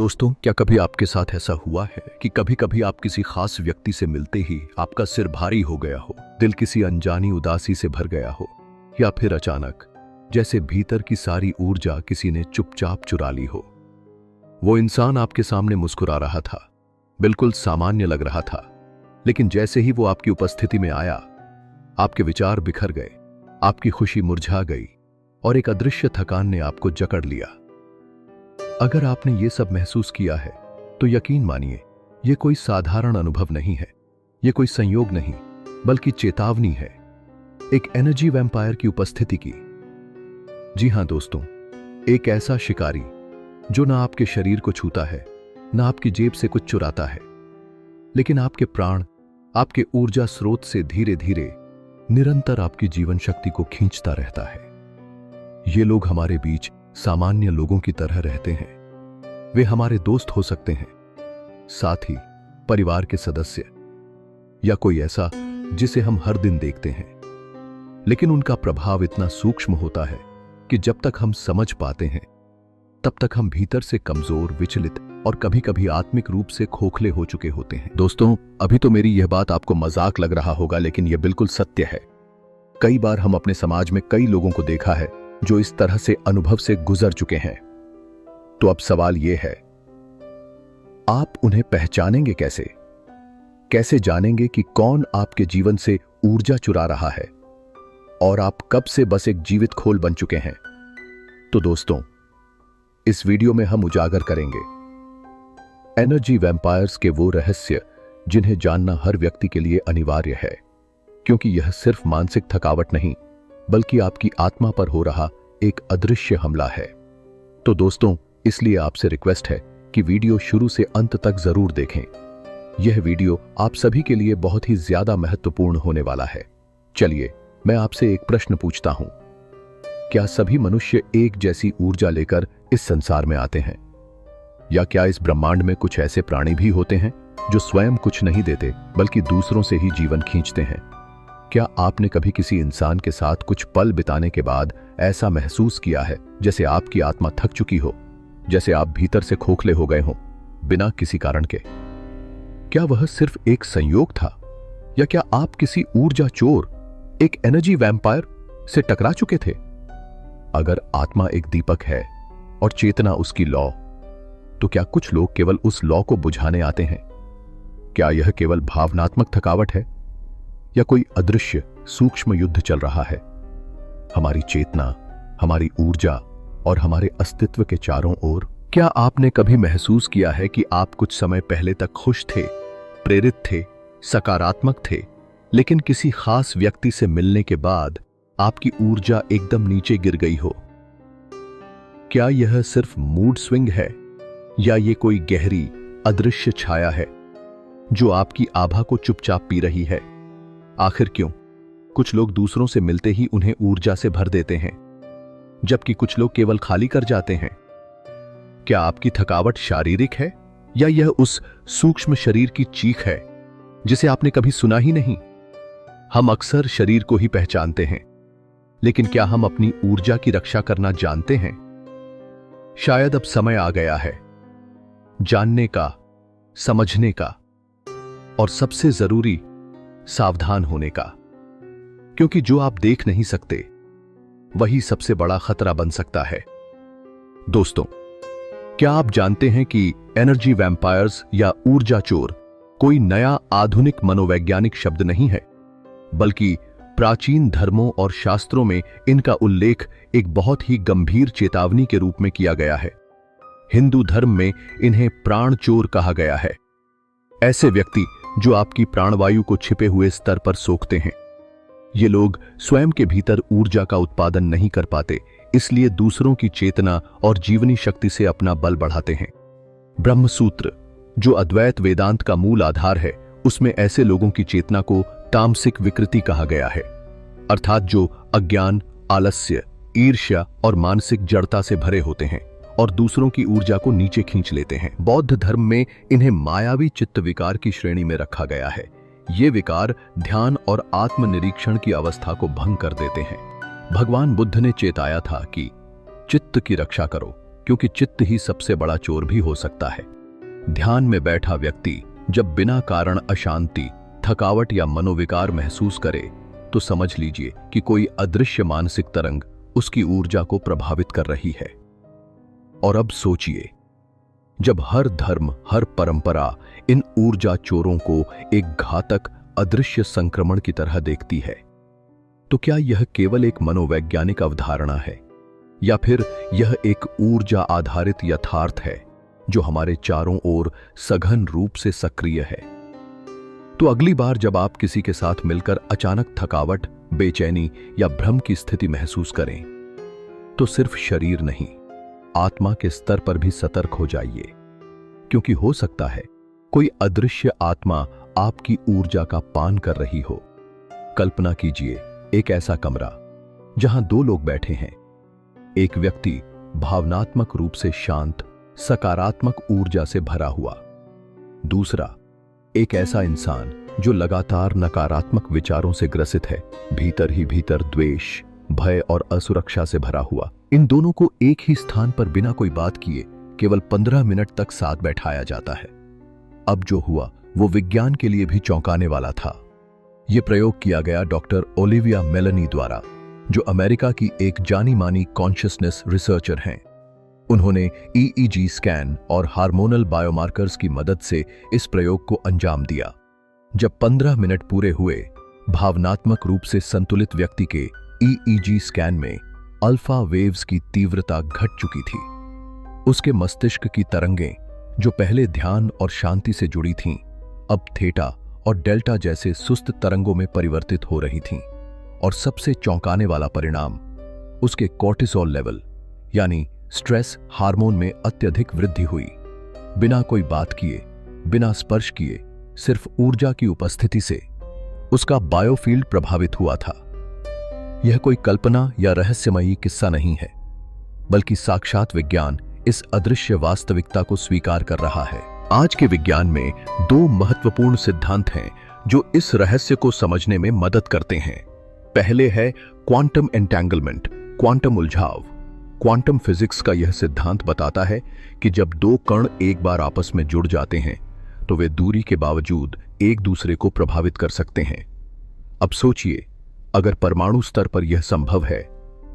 दोस्तों, क्या कभी आपके साथ ऐसा हुआ है कि कभी कभी आप किसी खास व्यक्ति से मिलते ही आपका सिर भारी हो गया हो, दिल किसी अनजानी उदासी से भर गया हो, या फिर अचानक जैसे भीतर की सारी ऊर्जा किसी ने चुपचाप चुरा ली हो। वो इंसान आपके सामने मुस्कुरा रहा था, बिल्कुल सामान्य लग रहा था, लेकिन जैसे ही वो आपकी उपस्थिति में आया, आपके विचार बिखर गए, आपकी खुशी मुरझा गई और एक अदृश्य थकान ने आपको जकड़ लिया। अगर आपने ये सब महसूस किया है तो यकीन मानिए, ये कोई साधारण अनुभव नहीं है, ये कोई संयोग नहीं, बल्कि चेतावनी है, एक एनर्जी वैम्पायर की उपस्थिति की। जी हां दोस्तों, एक ऐसा शिकारी जो ना आपके शरीर को छूता है, ना आपकी जेब से कुछ चुराता है, लेकिन आपके प्राण, आपके ऊर्जा स्रोत से धीरे धीरे निरंतर आपकी जीवन शक्ति को खींचता रहता है। ये लोग हमारे बीच सामान्य लोगों की तरह रहते हैं। वे हमारे दोस्त हो सकते हैं, साथी, परिवार के सदस्य, या कोई ऐसा जिसे हम हर दिन देखते हैं, लेकिन उनका प्रभाव इतना सूक्ष्म होता है कि जब तक हम समझ पाते हैं, तब तक हम भीतर से कमजोर, विचलित और कभी कभी आत्मिक रूप से खोखले हो चुके होते हैं। दोस्तों, अभी तो मेरी यह बात आपको मजाक लग रहा होगा, लेकिन यह बिल्कुल सत्य है। कई बार हम अपने समाज में कई लोगों को देखा है जो इस तरह से अनुभव से गुजर चुके हैं। तो अब सवाल यह है, आप उन्हें पहचानेंगे कैसे? कैसे जानेंगे कि कौन आपके जीवन से ऊर्जा चुरा रहा है और आप कब से बस एक जीवित खोल बन चुके हैं? तो दोस्तों, इस वीडियो में हम उजागर करेंगे एनर्जी वैम्पायर्स के वो रहस्य जिन्हें जानना हर व्यक्ति के लिए अनिवार्य है, क्योंकि यह सिर्फ मानसिक थकावट नहीं, बल्कि आपकी आत्मा पर हो रहा एक अदृश्य हमला है। तो दोस्तों, इसलिए आपसे रिक्वेस्ट है कि वीडियो शुरू से अंत तक जरूर देखें। यह वीडियो आप सभी के लिए बहुत ही ज्यादा महत्वपूर्ण होने वाला है। चलिए, मैं आपसे एक प्रश्न पूछता हूं, क्या सभी मनुष्य एक जैसी ऊर्जा लेकर इस संसार में आते हैं? या क्या इस ब्रह्मांड में कुछ ऐसे प्राणी भी होते हैं जो स्वयं कुछ नहीं देते, बल्कि दूसरों से ही जीवन खींचते हैं? क्या आपने कभी किसी इंसान के साथ कुछ पल बिताने के बाद ऐसा महसूस किया है जैसे आपकी आत्मा थक चुकी हो, जैसे आप भीतर से खोखले हो गए हों, बिना किसी कारण के? क्या वह सिर्फ एक संयोग था, या क्या आप किसी ऊर्जा चोर, एक एनर्जी वैम्पायर से टकरा चुके थे? अगर आत्मा एक दीपक है और चेतना उसकी लौ, तो क्या कुछ लोग केवल उस लौ को बुझाने आते हैं? क्या यह केवल भावनात्मक थकावट है, या कोई अदृश्य सूक्ष्म युद्ध चल रहा है हमारी चेतना, हमारी ऊर्जा और हमारे अस्तित्व के चारों ओर? क्या आपने कभी महसूस किया है कि आप कुछ समय पहले तक खुश थे, प्रेरित थे, सकारात्मक थे, लेकिन किसी खास व्यक्ति से मिलने के बाद आपकी ऊर्जा एकदम नीचे गिर गई हो? क्या यह सिर्फ मूड स्विंग है, या ये कोई गहरी अदृश्य छाया है जो आपकी आभा को चुपचाप पी रही है? आखिर क्यों कुछ लोग दूसरों से मिलते ही उन्हें ऊर्जा से भर देते हैं, जबकि कुछ लोग केवल खाली कर जाते हैं? क्या आपकी थकावट शारीरिक है, या यह उस सूक्ष्म शरीर की चीख है जिसे आपने कभी सुना ही नहीं? हम अक्सर शरीर को ही पहचानते हैं, लेकिन क्या हम अपनी ऊर्जा की रक्षा करना जानते हैं? शायद अब समय आ गया है जानने का, समझने का, और सबसे जरूरी, सावधान होने का, क्योंकि जो आप देख नहीं सकते वही सबसे बड़ा खतरा बन सकता है। दोस्तों, क्या आप जानते हैं कि एनर्जी वैम्पायर्स या ऊर्जा चोर कोई नया आधुनिक मनोवैज्ञानिक शब्द नहीं है, बल्कि प्राचीन धर्मों और शास्त्रों में इनका उल्लेख एक बहुत ही गंभीर चेतावनी के रूप में किया गया है। हिंदू धर्म में इन्हें प्राण चोर कहा गया है। ऐसे व्यक्ति जो आपकी प्राणवायु को छिपे हुए स्तर पर सोखते हैं। ये लोग स्वयं के भीतर ऊर्जा का उत्पादन नहीं कर पाते, इसलिए दूसरों की चेतना और जीवनी शक्ति से अपना बल बढ़ाते हैं। ब्रह्मसूत्र, जो अद्वैत वेदांत का मूल आधार है, उसमें ऐसे लोगों की चेतना को तामसिक विकृति कहा गया है, अर्थात जो अज्ञान, आलस्य, ईर्ष्या और मानसिक जड़ता से भरे होते हैं और दूसरों की ऊर्जा को नीचे खींच लेते हैं। बौद्ध धर्म में इन्हें मायावी चित्त विकार की श्रेणी में रखा गया है। ये विकार ध्यान और आत्मनिरीक्षण की अवस्था को भंग कर देते हैं। भगवान बुद्ध ने चेताया था कि चित्त की रक्षा करो, क्योंकि चित्त ही सबसे बड़ा चोर भी हो सकता है। ध्यान में बैठा व्यक्ति जब बिना कारण अशांति, थकावट या मनोविकार महसूस करे तो समझ लीजिए कि कोई अदृश्य मानसिक तरंग उसकी ऊर्जा को प्रभावित कर रही है। और अब सोचिए, जब हर धर्म, हर परंपरा इन ऊर्जा चोरों को एक घातक अदृश्य संक्रमण की तरह देखती है, तो क्या यह केवल एक मनोवैज्ञानिक अवधारणा है या फिर यह एक ऊर्जा आधारित यथार्थ है जो हमारे चारों ओर सघन रूप से सक्रिय है? तो अगली बार जब आप किसी के साथ मिलकर अचानक थकावट, बेचैनी या भ्रम की स्थिति महसूस करें, तो सिर्फ शरीर नहीं, आत्मा के स्तर पर भी सतर्क हो जाइए, क्योंकि हो सकता है कोई अदृश्य आत्मा आपकी ऊर्जा का पान कर रही हो। कल्पना कीजिए एक ऐसा कमरा जहां दो लोग बैठे हैं। एक व्यक्ति भावनात्मक रूप से शांत, सकारात्मक ऊर्जा से भरा हुआ। दूसरा एक ऐसा इंसान जो लगातार नकारात्मक विचारों से ग्रसित है, भीतर ही भीतर द्वेष, भय और असुरक्षा से भरा हुआ। इन दोनों को एक ही स्थान पर बिना कोई बात किए केवल 15 मिनट तक साथ बैठाया जाता है। अब जो हुआ वो विज्ञान के लिए भी चौंकाने वाला था। यह प्रयोग किया गया डॉक्टर ओलिविया मेलनी द्वारा, जो अमेरिका की एक जानी मानी कॉन्शियसनेस रिसर्चर हैं। उन्होंने ईईजी स्कैन और हार्मोनल बायोमार्कर्स की मदद से इस प्रयोग को अंजाम दिया। जब 15 मिनट पूरे हुए, भावनात्मक रूप से संतुलित व्यक्ति के ईईजी स्कैन में अल्फा वेव्स की तीव्रता घट चुकी थी। उसके मस्तिष्क की तरंगें, जो पहले ध्यान और शांति से जुड़ी थीं, अब थीटा और डेल्टा जैसे सुस्त तरंगों में परिवर्तित हो रही थीं। और सबसे चौंकाने वाला परिणाम, उसके कॉर्टिसोल लेवल यानी स्ट्रेस हार्मोन में अत्यधिक वृद्धि हुई। बिना कोई बात किए, बिना स्पर्श किए, सिर्फ ऊर्जा की उपस्थिति से उसका बायोफील्ड प्रभावित हुआ था। यह कोई कल्पना या रहस्यमयी किस्सा नहीं है, बल्कि साक्षात विज्ञान इस अदृश्य वास्तविकता को स्वीकार कर रहा है। आज के विज्ञान में 2 महत्वपूर्ण सिद्धांत हैं जो इस रहस्य को समझने में मदद करते हैं। पहले है क्वांटम एंटेंगलमेंट, क्वांटम उलझाव। क्वांटम फिजिक्स का यह सिद्धांत बताता है कि जब 2 कण एक बार आपस में जुड़ जाते हैं तो वे दूरी के बावजूद एक दूसरे को प्रभावित कर सकते हैं। अब सोचिए, अगर परमाणु स्तर पर यह संभव है,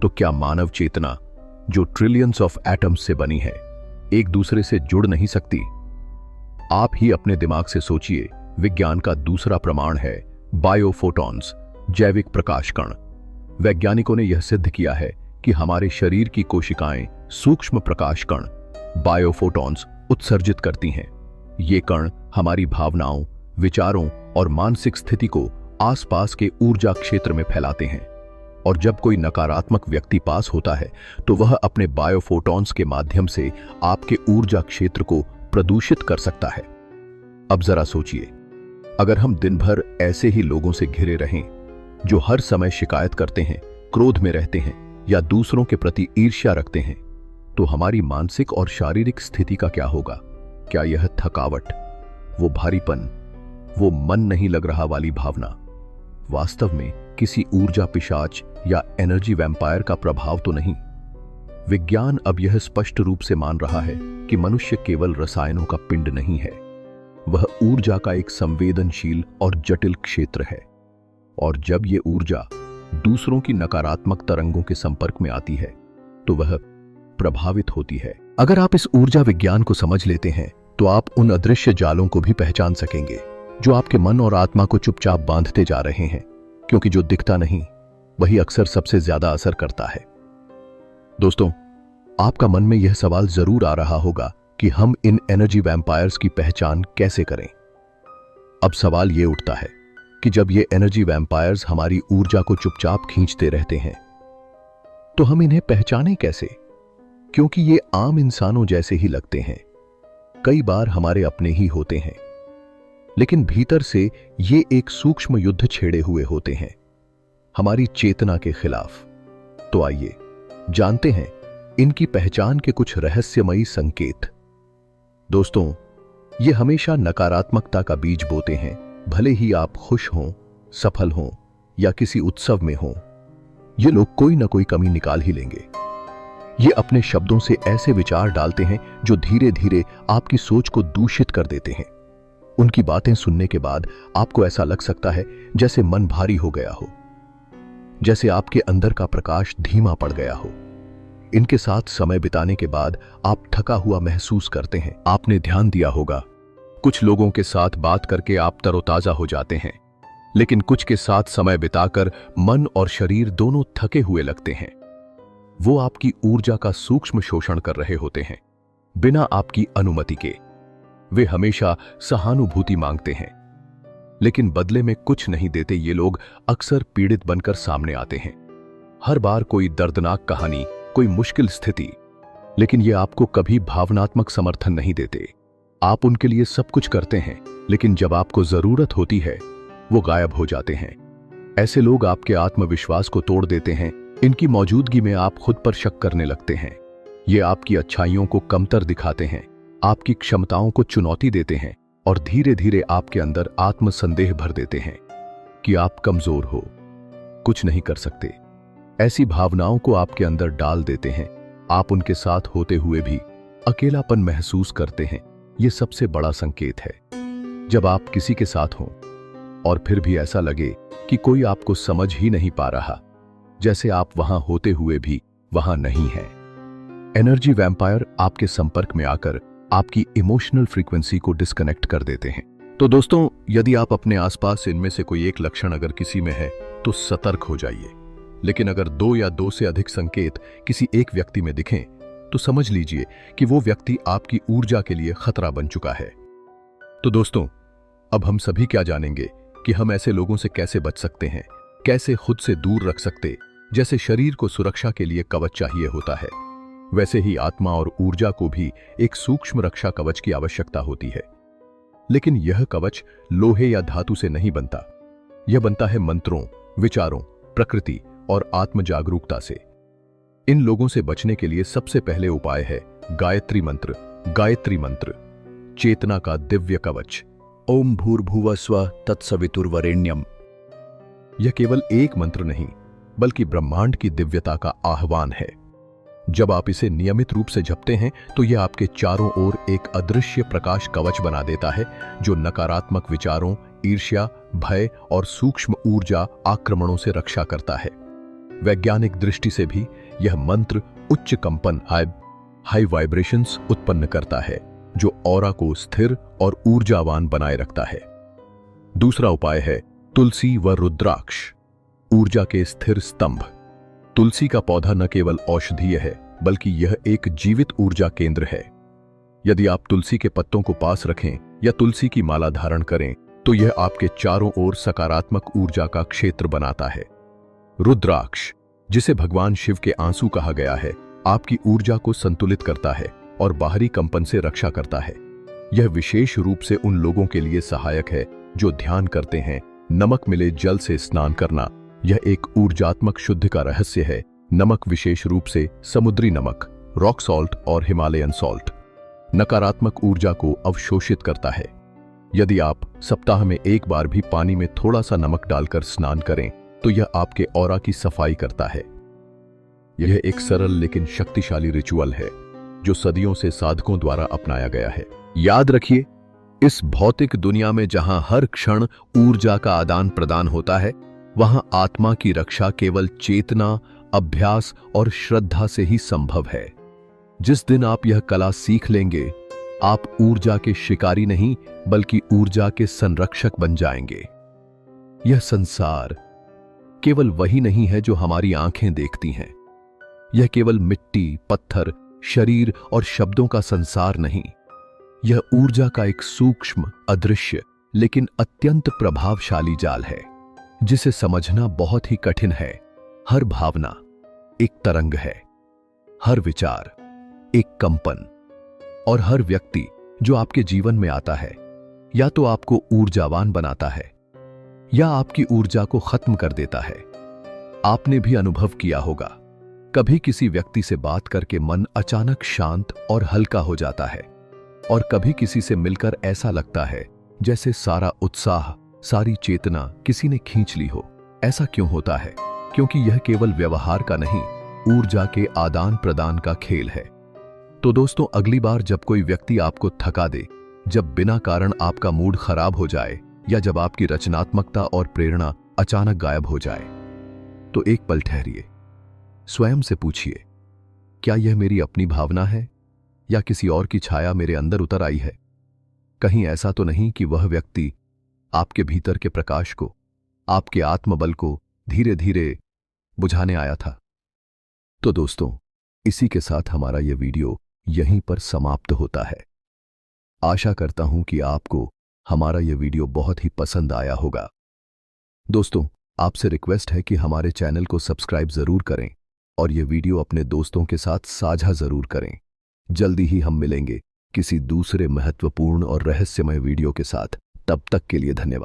तो क्या मानव चेतना, जो ट्रिलियंस ऑफ एटम्स से बनी है, एक दूसरे से जुड़ नहीं सकती? आप ही अपने दिमाग से सोचिए। विज्ञान का दूसरा प्रमाण है बायोफोटॉन्स, जैविक प्रकाश कण। वैज्ञानिकों ने यह सिद्ध किया है कि हमारे शरीर की कोशिकाएं सूक्ष्म प्रकाश कण, बायोफोटॉन्स उत्सर्जित करती हैं। ये कण हमारी भावनाओं, विचारों और मानसिक स्थिति को आसपास के ऊर्जा क्षेत्र में फैलाते हैं। और जब कोई नकारात्मक व्यक्ति पास होता है तो वह अपने बायोफोटॉन्स के माध्यम से आपके ऊर्जा क्षेत्र को प्रदूषित कर सकता है। अब जरा सोचिए, अगर हम दिन भर ऐसे ही लोगों से घिरे रहें जो हर समय शिकायत करते हैं, क्रोध में रहते हैं या दूसरों के प्रति ईर्ष्या रखते हैं, तो हमारी मानसिक और शारीरिक स्थिति का क्या होगा? क्या यह थकावट, वो भारीपन, वो मन नहीं लग रहा वाली भावना वास्तव में किसी ऊर्जा पिशाच या एनर्जी वैम्पायर का प्रभाव तो नहीं? विज्ञान अब यह स्पष्ट रूप से मान रहा है कि मनुष्य केवल रसायनों का पिंड नहीं है, वह ऊर्जा का एक संवेदनशील और जटिल क्षेत्र है। और जब यह ऊर्जा दूसरों की नकारात्मक तरंगों के संपर्क में आती है तो वह प्रभावित होती है। अगर आप इस ऊर्जा विज्ञान को समझ लेते हैं तो आप उन अदृश्य जालों को भी पहचान सकेंगे जो आपके मन और आत्मा को चुपचाप बांधते जा रहे हैं, क्योंकि जो दिखता नहीं वही अक्सर सबसे ज्यादा असर करता है। दोस्तों, आपका मन में यह सवाल जरूर आ रहा होगा कि हम इन एनर्जी वैम्पायर्स की पहचान कैसे करें। अब सवाल यह उठता है कि जब ये एनर्जी वैम्पायर्स हमारी ऊर्जा को चुपचाप खींचते रहते हैं तो हम इन्हें पहचानें कैसे? क्योंकि ये आम इंसानों जैसे ही लगते हैं, कई बार हमारे अपने ही होते हैं, लेकिन भीतर से ये एक सूक्ष्म युद्ध छेड़े हुए होते हैं, हमारी चेतना के खिलाफ। तो आइए जानते हैं इनकी पहचान के कुछ रहस्यमयी संकेत। दोस्तों, ये हमेशा नकारात्मकता का बीज बोते हैं, भले ही आप खुश हों, सफल हों या किसी उत्सव में हों, ये लोग कोई ना कोई कमी निकाल ही लेंगे। ये अपने शब्दों से ऐसे विचार डालते हैं जो धीरे धीरे आपकी सोच को दूषित कर देते हैं। उनकी बातें सुनने के बाद आपको ऐसा लग सकता है जैसे मन भारी हो गया हो, जैसे आपके अंदर का प्रकाश धीमा पड़ गया हो। इनके साथ समय बिताने के बाद आप थका हुआ महसूस करते हैं। आपने ध्यान दिया होगा, कुछ लोगों के साथ बात करके आप तरोताजा हो जाते हैं, लेकिन कुछ के साथ समय बिताकर मन और शरीर दोनों थके हुए लगते हैं। वो आपकी ऊर्जा का सूक्ष्म शोषण कर रहे होते हैं, बिना आपकी अनुमति के। वे हमेशा सहानुभूति मांगते हैं, लेकिन बदले में कुछ नहीं देते। ये लोग अक्सर पीड़ित बनकर सामने आते हैं। हर बार कोई दर्दनाक कहानी, कोई मुश्किल स्थिति, लेकिन ये आपको कभी भावनात्मक समर्थन नहीं देते। आप उनके लिए सब कुछ करते हैं, लेकिन जब आपको जरूरत होती है वो गायब हो जाते हैं। ऐसे लोग आपके आत्मविश्वास को तोड़ देते हैं। इनकी मौजूदगी में आप खुद पर शक करने लगते हैं। ये आपकी अच्छाइयों को कमतर दिखाते हैं, आपकी क्षमताओं को चुनौती देते हैं और धीरे धीरे आपके अंदर आत्मसंदेह भर देते हैं कि आप कमजोर हो, कुछ नहीं कर सकते। ऐसी भावनाओं को आपके अंदर डाल देते हैं। आप उनके साथ होते हुए भी अकेलापन महसूस करते हैं। यह सबसे बड़ा संकेत है। जब आप किसी के साथ हों और फिर भी ऐसा लगे कि कोई आपको समझ ही नहीं पा रहा, जैसे आप वहां होते हुए भी वहां नहीं हैं। एनर्जी वैम्पायर आपके संपर्क में आकर आपकी इमोशनल फ्रीक्वेंसी को डिस्कनेक्ट कर देते हैं। तो दोस्तों, यदि आप अपने आसपास इनमें से कोई एक लक्षण अगर किसी में है तो सतर्क हो जाइए। लेकिन अगर 2 या 2 से अधिक संकेत किसी एक व्यक्ति में दिखें तो समझ लीजिए कि वो व्यक्ति आपकी ऊर्जा के लिए खतरा बन चुका है। तो दोस्तों, अब हम सभी क्या जानेंगे कि हम ऐसे लोगों से कैसे बच सकते हैं, कैसे खुद से दूर रख सकते। जैसे शरीर को सुरक्षा के लिए कवच चाहिए होता है, वैसे ही आत्मा और ऊर्जा को भी एक सूक्ष्म रक्षा कवच की आवश्यकता होती है। लेकिन यह कवच लोहे या धातु से नहीं बनता। यह बनता है मंत्रों, विचारों, प्रकृति और आत्म जागरूकता से। इन लोगों से बचने के लिए सबसे पहले उपाय है गायत्री मंत्र। गायत्री मंत्र चेतना का दिव्य कवच। ओम भूर्भुवः स्वः तत्सवितुर्वरेण्यम। यह केवल एक मंत्र नहीं, बल्कि ब्रह्मांड की दिव्यता का आह्वान है। जब आप इसे नियमित रूप से जपते हैं तो यह आपके चारों ओर एक अदृश्य प्रकाश कवच बना देता है, जो नकारात्मक विचारों, ईर्ष्या, भय और सूक्ष्म ऊर्जा आक्रमणों से रक्षा करता है। वैज्ञानिक दृष्टि से भी यह मंत्र उच्च कंपन, हाई वाइब्रेशंस उत्पन्न करता है, जो ऑरा को स्थिर और ऊर्जावान बनाए रखता है। दूसरा उपाय है तुलसी व रुद्राक्ष, ऊर्जा के स्थिर स्तंभ। तुलसी का पौधा न केवल औषधीय है, बल्कि यह एक जीवित ऊर्जा केंद्र है। यदि आप तुलसी के पत्तों को पास रखें या तुलसी की माला धारण करें तो यह आपके चारों ओर सकारात्मक ऊर्जा का क्षेत्र बनाता है। रुद्राक्ष, जिसे भगवान शिव के आंसू कहा गया है, आपकी ऊर्जा को संतुलित करता है और बाहरी कंपन से रक्षा करता है। यह विशेष रूप से उन लोगों के लिए सहायक है जो ध्यान करते हैं। नमक मिले जल से स्नान करना, यह एक ऊर्जात्मक शुद्ध का रहस्य है। नमक विशेष रूप से समुद्री नमक, रॉक सॉल्ट और हिमालयन सॉल्ट नकारात्मक ऊर्जा को अवशोषित करता है। यदि आप सप्ताह में एक बार भी पानी में थोड़ा सा नमक डालकर स्नान करें तो यह आपके ऑरा की सफाई करता है। यह एक सरल लेकिन शक्तिशाली रिचुअल है जो सदियों से साधकों द्वारा अपनाया गया है। याद रखिए, इस भौतिक दुनिया में जहां हर क्षण ऊर्जा का आदान प्रदान होता है, वहां आत्मा की रक्षा केवल चेतना, अभ्यास और श्रद्धा से ही संभव है। जिस दिन आप यह कला सीख लेंगे, आप ऊर्जा के शिकारी नहीं बल्कि ऊर्जा के संरक्षक बन जाएंगे। यह संसार केवल वही नहीं है जो हमारी आंखें देखती हैं। यह केवल मिट्टी, पत्थर, शरीर और शब्दों का संसार नहीं, यह ऊर्जा का एक सूक्ष्म, अदृश्य लेकिन अत्यंत प्रभावशाली जाल है, जिसे समझना बहुत ही कठिन है। हर भावना एक तरंग है, हर विचार एक कंपन, और हर व्यक्ति जो आपके जीवन में आता है या तो आपको ऊर्जावान बनाता है या आपकी ऊर्जा को खत्म कर देता है। आपने भी अनुभव किया होगा, कभी किसी व्यक्ति से बात करके मन अचानक शांत और हल्का हो जाता है, और कभी किसी से मिलकर ऐसा लगता है जैसे सारा उत्साह, सारी चेतना किसी ने खींच ली हो। ऐसा क्यों होता है? क्योंकि यह केवल व्यवहार का नहीं, ऊर्जा के आदान प्रदान का खेल है। तो दोस्तों, अगली बार जब कोई व्यक्ति आपको थका दे, जब बिना कारण आपका मूड खराब हो जाए या जब आपकी रचनात्मकता और प्रेरणा अचानक गायब हो जाए, तो एक पल ठहरिए, स्वयं से पूछिए, क्या यह मेरी अपनी भावना है या किसी और की छाया मेरे अंदर उतर आई है? कहीं ऐसा तो नहीं कि वह व्यक्ति आपके भीतर के प्रकाश को, आपके आत्मबल को धीरे धीरे बुझाने आया था? तो दोस्तों, इसी के साथ हमारा यह वीडियो यहीं पर समाप्त होता है। आशा करता हूं कि आपको हमारा यह वीडियो बहुत ही पसंद आया होगा। दोस्तों, आपसे रिक्वेस्ट है कि हमारे चैनल को सब्सक्राइब जरूर करें और यह वीडियो अपने दोस्तों के साथ साझा जरूर करें। जल्दी ही हम मिलेंगे किसी दूसरे महत्वपूर्ण और रहस्यमय वीडियो के साथ। तब तक के लिए धन्यवाद।